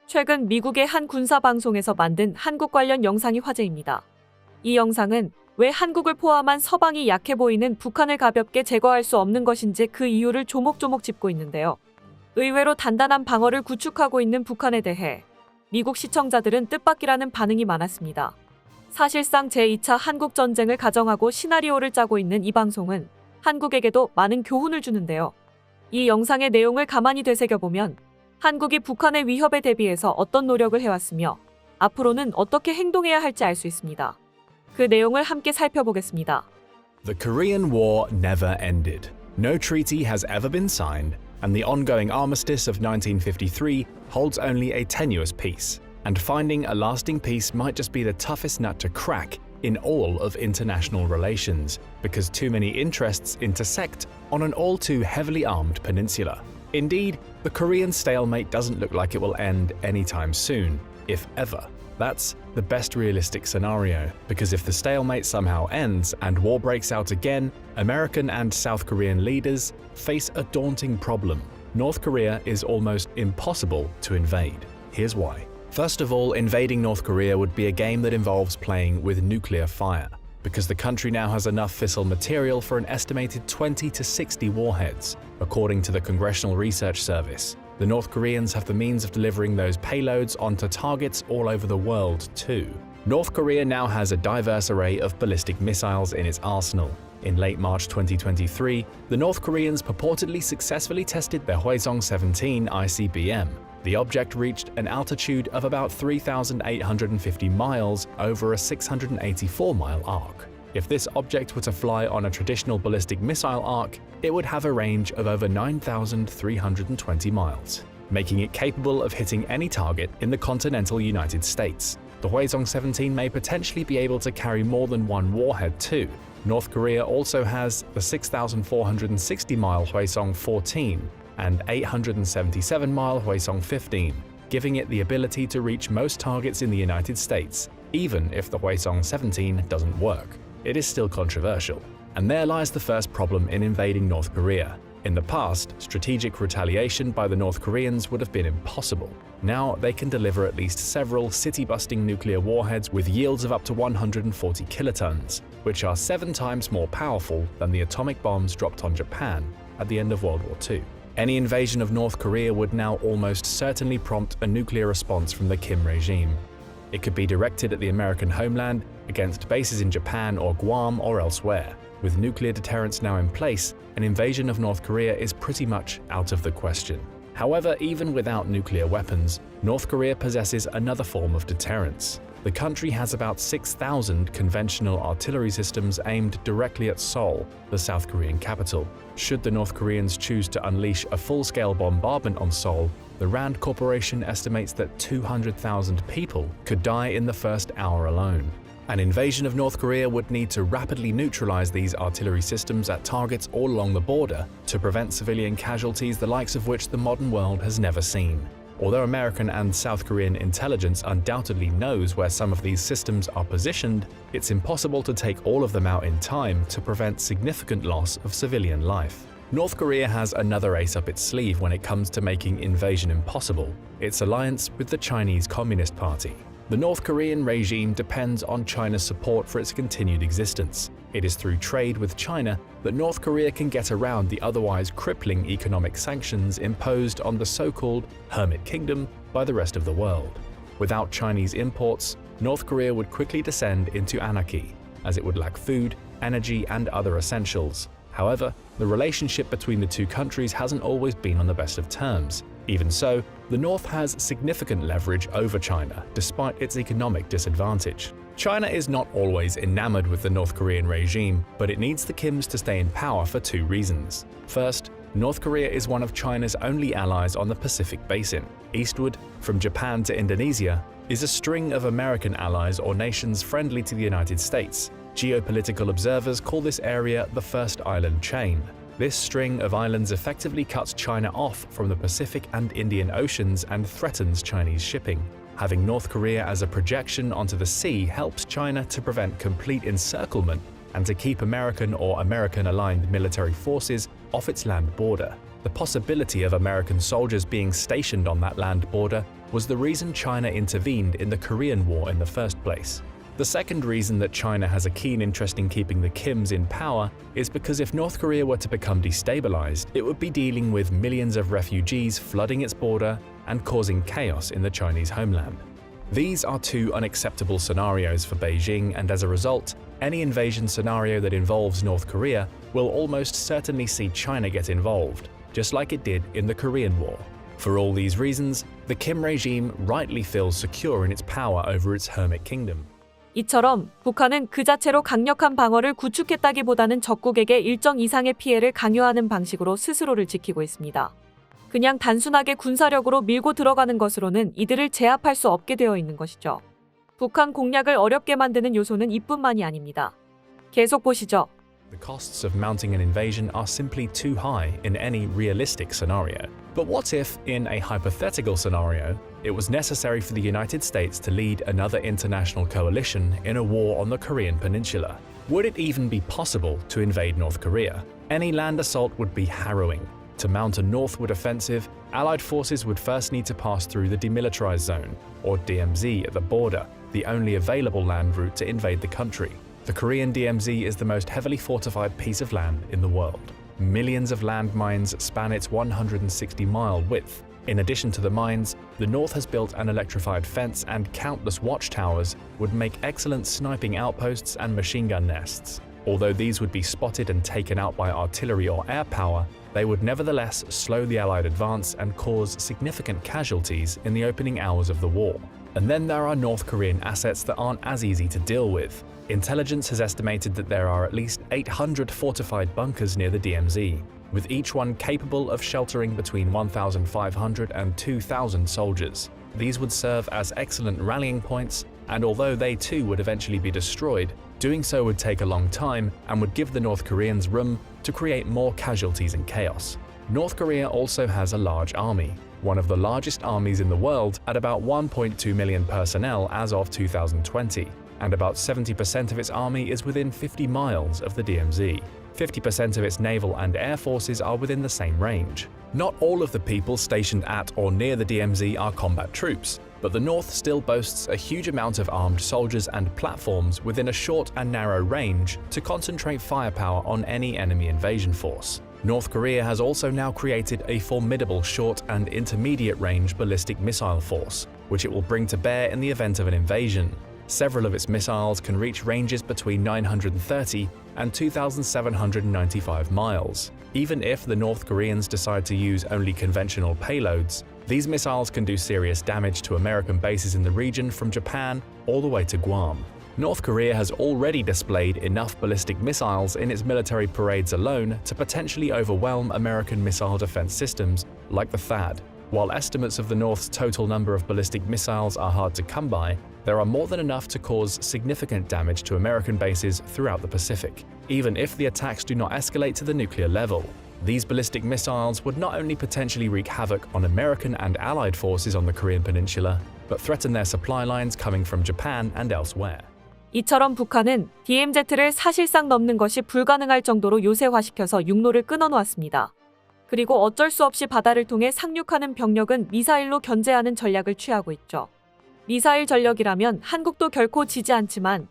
최근 미국의 한 군사 방송에서 만든 한국 관련 영상이 화제입니다. 이 영상은 왜 한국을 포함한 서방이 약해 보이는 북한을 가볍게 제거할 수 없는 것인지 그 이유를 조목조목 짚고 있는데요. 의외로 단단한 방어를 구축하고 있는 북한에 대해 미국 시청자들은 뜻밖이라는 반응이 많았습니다. 사실상 제2차 한국전쟁을 가정하고 시나리오를 짜고 있는 이 방송은 한국에게도 많은 교훈을 주는데요. 이 영상의 내용을 가만히 되새겨보면 한국이 북한의 위협에 대비해서 어떤 노력을 해왔으며 앞으로는 어떻게 행동해야 할지 알 수 있습니다. 그 내용을 함께 살펴보겠습니다. The Korean War never ended. No treaty has ever been signed, and the ongoing armistice of 1953 holds only a tenuous peace. And finding a lasting peace might just be the toughest nut to crack in all of international relations, because too many interests intersect on an all too heavily armed peninsula. Indeed, the Korean stalemate doesn't look like it will end anytime soon, if ever. That's the best realistic scenario, because if the stalemate somehow ends and war breaks out again, American and South Korean leaders face a daunting problem. North Korea is almost impossible to invade. Here's why. First of all, invading North Korea would be a game that involves playing with nuclear fire, because the country now has enough fissile material for an estimated 20 to 60 warheads, according to the Congressional Research Service. The North Koreans have the means of delivering those payloads onto targets all over the world too. North Korea now has a diverse array of ballistic missiles in its arsenal. In late March 2023, the North Koreans purportedly successfully tested their Hwasong-17 ICBM. The object reached an altitude of about 3,850 miles over a 684-mile arc. If this object were to fly on a traditional ballistic missile arc, it would have a range of over 9,320 miles, making it capable of hitting any target in the continental United States. The Hwasong-17 may potentially be able to carry more than one warhead too. North Korea also has the 6,460-mile Hwasong-14 and 877-mile Hwasong-15, giving it the ability to reach most targets in the United States, even if the Hwasong-17 doesn't work. It is still controversial. And there lies the first problem in invading North Korea. In the past, strategic retaliation by the North Koreans would have been impossible. Now they can deliver at least several city-busting nuclear warheads with yields of up to 140 kilotons, which are 7 times more powerful than the atomic bombs dropped on Japan at the end of World War II. Any invasion of North Korea would now almost certainly prompt a nuclear response from the Kim regime. It could be directed at the American homeland, against bases in Japan or Guam or elsewhere. With nuclear deterrence now in place, an invasion of North Korea is pretty much out of the question. However, even without nuclear weapons, North Korea possesses another form of deterrence. The country has about 6,000 conventional artillery systems aimed directly at Seoul, the South Korean capital. Should the North Koreans choose to unleash a full-scale bombardment on Seoul, the RAND Corporation estimates that 200,000 people could die in the first hour alone. An invasion of North Korea would need to rapidly neutralize these artillery systems at targets all along the border to prevent civilian casualties the likes of which the modern world has never seen. Although American and South Korean intelligence undoubtedly knows where some of these systems are positioned, it's impossible to take all of them out in time to prevent significant loss of civilian life. North Korea has another ace up its sleeve when it comes to making invasion impossible: its alliance with the Chinese Communist Party. The North Korean regime depends on China's support for its continued existence. It is through trade with China that North Korea can get around the otherwise crippling economic sanctions imposed on the so-called Hermit Kingdom by the rest of the world. Without Chinese imports, North Korea would quickly descend into anarchy, as it would lack food, energy, and other essentials. However, the relationship between the two countries hasn't always been on the best of terms. Even so, the North has significant leverage over China, despite its economic disadvantage. China is not always enamored with the North Korean regime, but it needs the Kims to stay in power for 2 reasons. First, North Korea is one of China's only allies on the Pacific Basin. Eastward, from Japan to Indonesia, is a string of American allies or nations friendly to the United States. Geopolitical observers call this area the First Island Chain. This string of islands effectively cuts China off from the Pacific and Indian Oceans and threatens Chinese shipping. Having North Korea as a projection onto the sea helps China to prevent complete encirclement and to keep American or American-aligned military forces off its land border. The possibility of American soldiers being stationed on that land border was the reason China intervened in the Korean War in the first place. The second reason that China has a keen interest in keeping the Kims in power is because if North Korea were to become destabilized, it would be dealing with millions of refugees flooding its border and causing chaos in the Chinese homeland. These are two unacceptable scenarios for Beijing, and as a result, any invasion scenario that involves North Korea will almost certainly see China get involved, just like it did in the Korean War. For all these reasons, the Kim regime rightly feels secure in its power over its hermit kingdom. 이처럼 북한은 그 자체로 강력한 방어를 구축했다기보다는 적국에게 일정 이상의 피해를 강요하는 방식으로 스스로를 지키고 있습니다. 그냥 단순하게 군사력으로 밀고 들어가는 것으로는 이들을 제압할 수 없게 되어 있는 것이죠. 북한 공략을 어렵게 만드는 요소는 이뿐만이 아닙니다. 계속 보시죠. The costs of mounting an invasion are simply too high in any realistic scenario. But what if, in a hypothetical scenario, it was necessary for the United States to lead another international coalition in a war on the Korean Peninsula? Would it even be possible to invade North Korea? Any land assault would be harrowing. To mount a northward offensive, Allied forces would first need to pass through the Demilitarized Zone, or DMZ, at the border, the only available land route to invade the country. The Korean DMZ is the most heavily fortified piece of land in the world. Millions of landmines span its 160-mile width. In addition to the mines, the North has built an electrified fence, and countless watchtowers would make excellent sniping outposts and machine gun nests. Although these would be spotted and taken out by artillery or air power, they would nevertheless slow the Allied advance and cause significant casualties in the opening hours of the war. And then there are North Korean assets that aren't as easy to deal with. Intelligence has estimated that there are at least 800 fortified bunkers near the DMZ, with each one capable of sheltering between 1,500 and 2,000 soldiers. These would serve as excellent rallying points, and although they too would eventually be destroyed, doing so would take a long time and would give the North Koreans room to create more casualties and chaos. North Korea also has a large army, one of the largest armies in the world at about 1.2 million personnel as of 2020, and about 70% of its army is within 50 miles of the DMZ. 50% of its naval and air forces are within the same range. Not all of the people stationed at or near the DMZ are combat troops, but the North still boasts a huge amount of armed soldiers and platforms within a short and narrow range to concentrate firepower on any enemy invasion force. North Korea has also now created a formidable short and intermediate range ballistic missile force, which it will bring to bear in the event of an invasion. Several of its missiles can reach ranges between 930 and 2,795 miles. Even if the North Koreans decide to use only conventional payloads, these missiles can do serious damage to American bases in the region from Japan all the way to Guam. North Korea has already displayed enough ballistic missiles in its military parades alone to potentially overwhelm American missile defense systems like the THAAD. While estimates of the North's total number of ballistic missiles are hard to come by, there are more than enough to cause significant damage to American bases throughout the Pacific, even if the attacks do not escalate to the nuclear level. These ballistic missiles would not only potentially wreak havoc on American and Allied forces on the Korean Peninsula, but threaten their supply lines coming from Japan and elsewhere. 이처럼 북한은 DMZ를 사실상 넘는 것이 불가능할 정도로 요새화시켜서 육로를 끊어놓았습니다. 그리고 어쩔 수 없이 바다를 통해 상륙하는 병력은 미사일로 견제하는 전략을 취하고 있죠. 미사일 전력이라면 한국도 결코 지지 않지만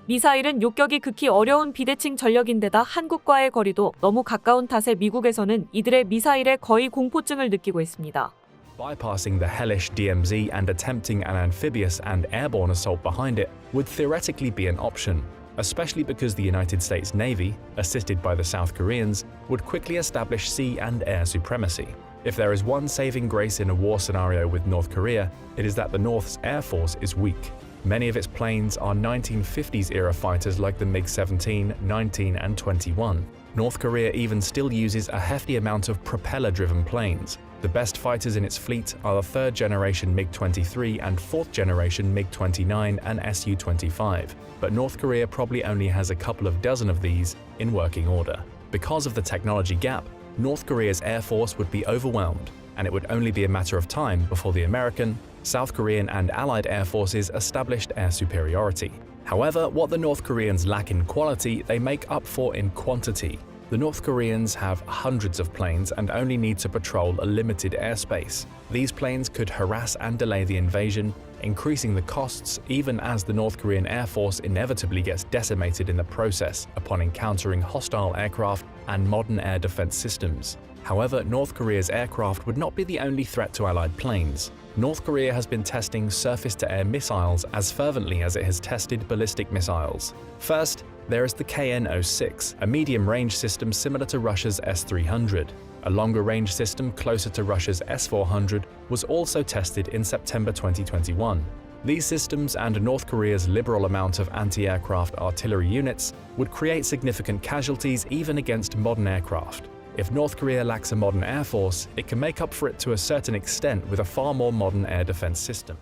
미사일은 요격이 극히 어려운 비대칭 전력인데다 한국과의 거리도 너무 가까운 탓에 미국에서는 이들의 미사일에 거의 공포증을 느끼고 있습니다. Bypassing the hellish DMZ and attempting an amphibious and airborne assault behind it would theoretically be an option, especially because the United States Navy, assisted by the South Koreans, would quickly establish sea and air supremacy. If there is one saving grace in a war scenario with North Korea, it is that the North's air force is weak. Many of its planes are 1950s-era fighters like the MiG-17, 19, and 21. North Korea even still uses a hefty amount of propeller-driven planes. The best fighters in its fleet are the third-generation MiG-23 and fourth-generation MiG-29 and Su-25, but North Korea probably only has a couple of dozen of these in working order. Because of the technology gap, North Korea's air force would be overwhelmed, and it would only be a matter of time before the American, South Korean, and Allied air forces established air superiority. However, what the North Koreans lack in quality, they make up for in quantity. The North Koreans have hundreds of planes and only need to patrol a limited airspace. These planes could harass and delay the invasion, increasing the costs even as the North Korean Air Force inevitably gets decimated in the process upon encountering hostile aircraft and modern air defense systems. However, North Korea's aircraft would not be the only threat to Allied planes. North Korea has been testing surface-to-air missiles as fervently as it has tested ballistic missiles. First, there is the KN-06, a medium-range system similar to Russia's S-300. A longer-range system closer to Russia's S-400 was also tested in September 2021. These systems and North Korea's liberal amount of anti-aircraft artillery units would create significant casualties even against modern aircraft. If North Korea lacks a modern air force, it can make up for it to a certain extent with a far more modern air defense system.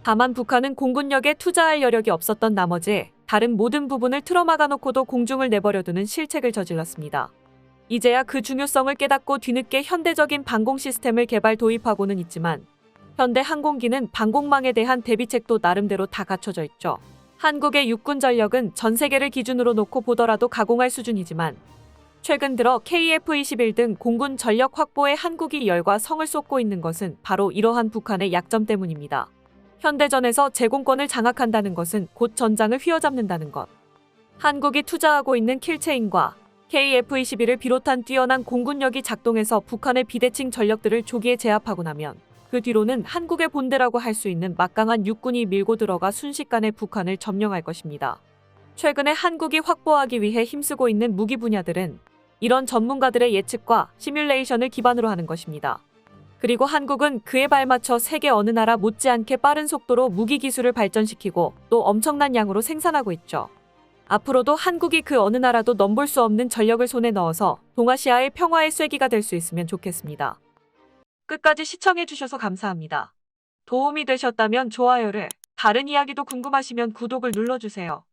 다만 북한은 공군력에 투자할 여력이 없었던 나머지 다른 모든 부분을 틀어막아 놓고도 공중을 내버려두는 실책을 저질렀습니다. 이제야 그 중요성을 깨닫고 뒤늦게 현대적인 방공 시스템을 개발 도입하고는 있지만 현대 항공기는 방공망에 대한 대비책도 나름대로 다 갖춰져 있죠. 한국의 육군 전력은 전 세계를 기준으로 놓고 보더라도 가공할 수준이지만 최근 들어 KF-21 등 공군 전력 확보에 한국이 열과 성을 쏟고 있는 것은 바로 이러한 북한의 약점 때문입니다. 현대전에서 제공권을 장악한다는 것은 곧 전장을 휘어잡는다는 것. 한국이 투자하고 있는 킬체인과 KF-21을 비롯한 뛰어난 공군력이 작동해서 북한의 비대칭 전력들을 조기에 제압하고 나면 그 뒤로는 한국의 본대라고 할 수 있는 막강한 육군이 밀고 들어가 순식간에 북한을 점령할 것입니다. 최근에 한국이 확보하기 위해 힘쓰고 있는 무기 분야들은 이런 전문가들의 예측과 시뮬레이션을 기반으로 하는 것입니다. 그리고 한국은 그에 발맞춰 세계 어느 나라 못지않게 빠른 속도로 무기 기술을 발전시키고 또 엄청난 양으로 생산하고 있죠. 앞으로도 한국이 그 어느 나라도 넘볼 수 없는 전력을 손에 넣어서 동아시아의 평화의 쐐기가 될 수 있으면 좋겠습니다. 끝까지 시청해주셔서 감사합니다. 도움이 되셨다면 좋아요를, 다른 이야기도 궁금하시면 구독을 눌러주세요.